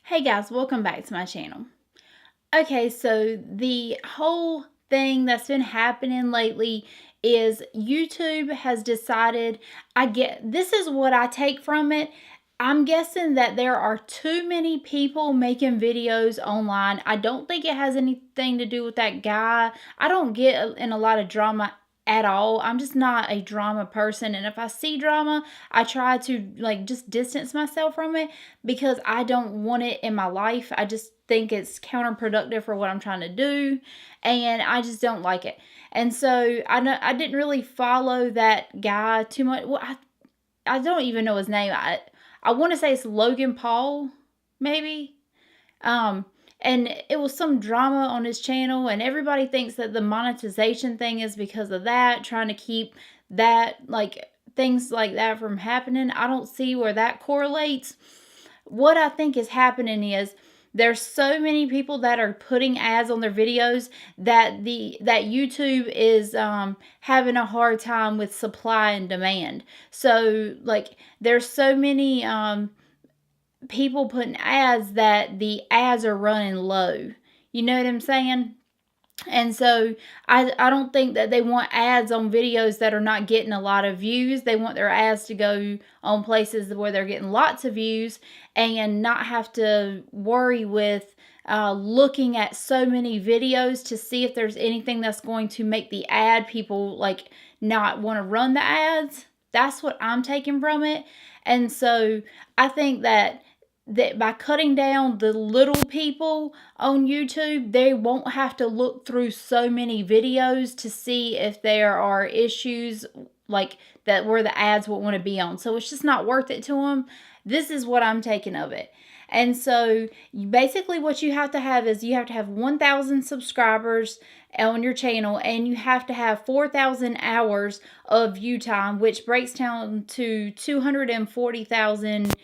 Hey guys, welcome back to my channel. Okay, so the whole thing that's been happening lately is YouTube has decided, this is what I take from it. I'm guessing that there are too many people making videos online. I don't think it has anything to do with that guy. I don't get in a lot of drama at all. I'm just not a drama person, and if I see drama, I try to just distance myself from it because I don't want it in my life. I just think it's counterproductive for what I'm trying to do, and I just don't like it. And so I didn't really follow that guy too much. Well, I don't even know his name. I want to say it's Logan Paul, maybe. Um, and it was some drama on his channel, and everybody thinks that the monetization thing is because of that, trying to keep that, things like that from happening. I don't see where that correlates. What I think is happening is there's so many people that are putting ads on their videos that YouTube is having a hard time with supply and demand. So there's so many people putting ads that the ads are running low. You know what I'm saying? And so I don't think that they want ads on videos that are not getting a lot of views. They want their ads to go on places where they're getting lots of views and not have to worry with looking at so many videos to see if there's anything that's going to make the ad people not want to run the ads. That's what I'm taking from it. And so I think that by cutting down the little people on YouTube, they won't have to look through so many videos to see if there are issues like that where the ads will want to be on. So it's just not worth it to them. This is what I'm taking of it. And so basically what you have to have is you have to have 1,000 subscribers on your channel, and you have to have 4,000 hours of view time, which breaks down to 240,000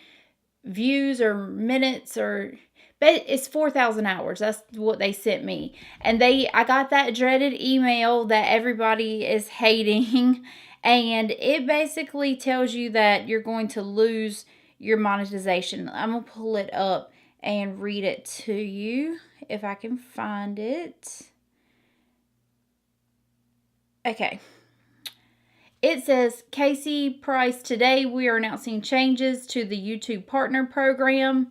views or minutes, but it's 4,000 hours. That's what they sent me. And I got that dreaded email that everybody is hating, and it basically tells you that you're going to lose your monetization. I'm going to pull it up and read it to you if I can find it. Okay. It says, CASEYP, today we are announcing changes to the YouTube Partner Program.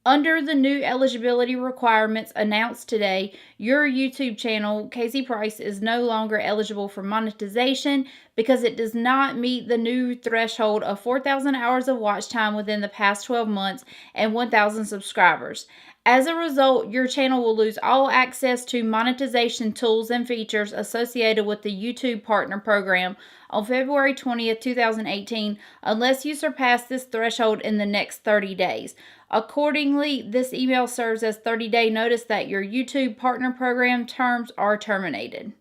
Under the new eligibility requirements announced today, your YouTube channel, CASEYP, is no longer eligible for monetization because it does not meet the new threshold of 4,000 hours of watch time within the past 12 months and 1,000 subscribers. As a result, your channel will lose all access to monetization tools and features associated with the YouTube Partner Program on February 20th, 2018, unless you surpass this threshold in the next 30 days. Accordingly, this email serves as 30-day notice that your YouTube Partner Program terms are terminated.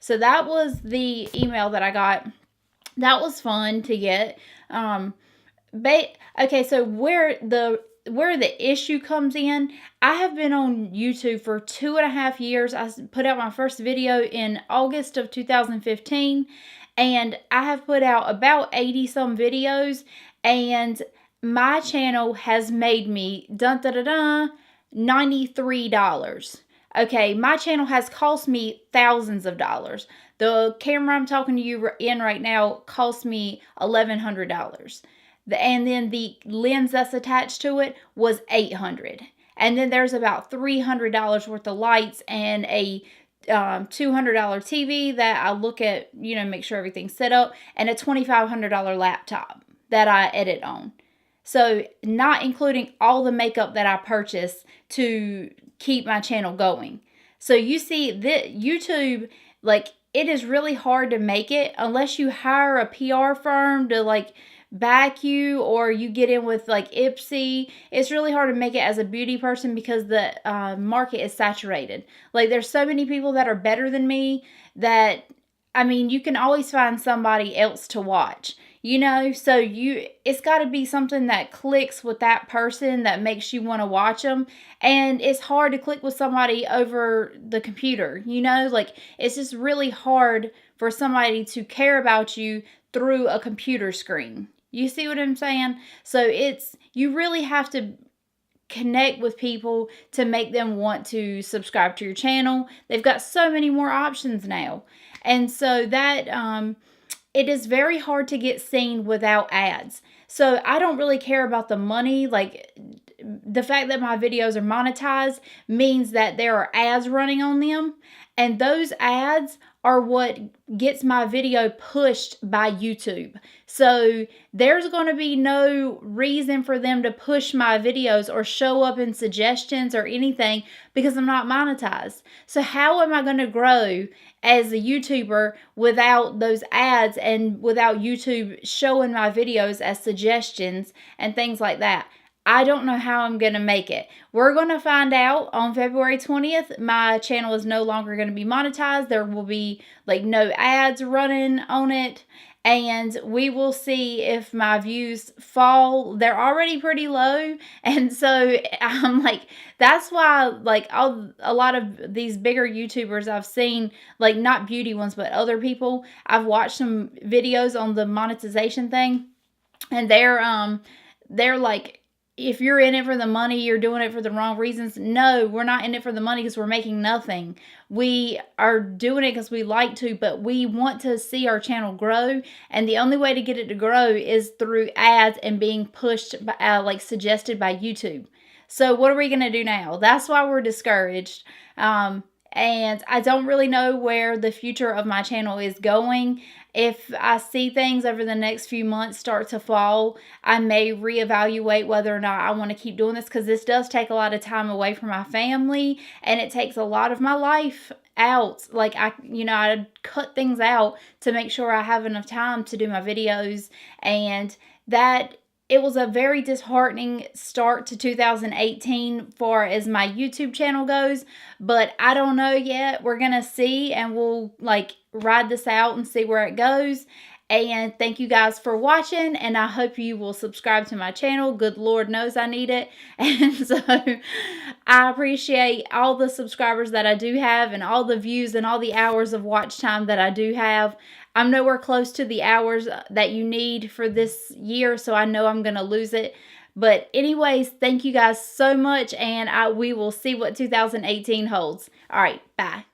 So that was the email that I got. That was fun to get. Okay, so where the issue comes in, I have been on YouTube for 2.5 years. I put out my first video in August of 2015, and I have put out about 80 some videos, and my channel has made me $93. Okay, my channel has cost me thousands of dollars. The camera I'm talking to you in right now cost me $1,100. And then the lens that's attached to it was $800. And then there's about $300 worth of lights and a $200 TV that I look at, make sure everything's set up, and a $2,500 laptop that I edit on. So not including all the makeup that I purchased to keep my channel going. So you see that YouTube, it is really hard to make it unless you hire a PR firm to back you, or you get in with Ipsy. It's really hard to make it as a beauty person because the market is saturated. There's so many people that are better than me that, you can always find somebody else to watch. So it's got to be something that clicks with that person that makes you want to watch them. And it's hard to click with somebody over the computer, it's just really hard for somebody to care about you through a computer screen. You see what I'm saying? So you really have to connect with people to make them want to subscribe to your channel. They've got so many more options now. And so that it is very hard to get seen without ads. So I don't really care about the money. Like, the fact that my videos are monetized means that there are ads running on them, and those ads are what gets my video pushed by YouTube. So there's going to be no reason for them to push my videos or show up in suggestions or anything because I'm not monetized. So how am I going to grow as a YouTuber without those ads and without YouTube showing my videos as suggestions and things like that? I don't know how I'm going to make it. We're going to find out on February 20th. My channel is no longer going to be monetized. There will be like no ads running on it. And we will see if my views fall. They're already pretty low. And so I'm like, that's why like a lot of these bigger YouTubers I've seen, like not beauty ones, but other people, I've watched some videos on the monetization thing. And they're like, if you're in it for the money, you're doing it for the wrong reasons. No, we're not in it for the money because we're making nothing. We are doing it because we like to, but we want to see our channel grow. And the only way to get it to grow is through ads and being pushed, by, like suggested by YouTube. So what are we going to do now? That's why we're discouraged. And I don't really know where the future of my channel is going. If I see things over the next few months start to fall, I may reevaluate whether or not I want to keep doing this, because this does take a lot of time away from my family, and it takes a lot of my life out. Like I cut things out to make sure I have enough time to do my videos, and that it was a very disheartening start to 2018 far as my YouTube channel goes, but I don't know yet. We're going to see, and we'll like ride this out and see where it goes. And thank you guys for watching, and I hope you will subscribe to my channel. Good Lord knows I need it. And so I appreciate all the subscribers that I do have, and all the views and all the hours of watch time that I do have. I'm nowhere close to the hours that you need for this year, so I know I'm going to lose it. But anyways, thank you guys so much, and we will see what 2018 holds. All right, bye.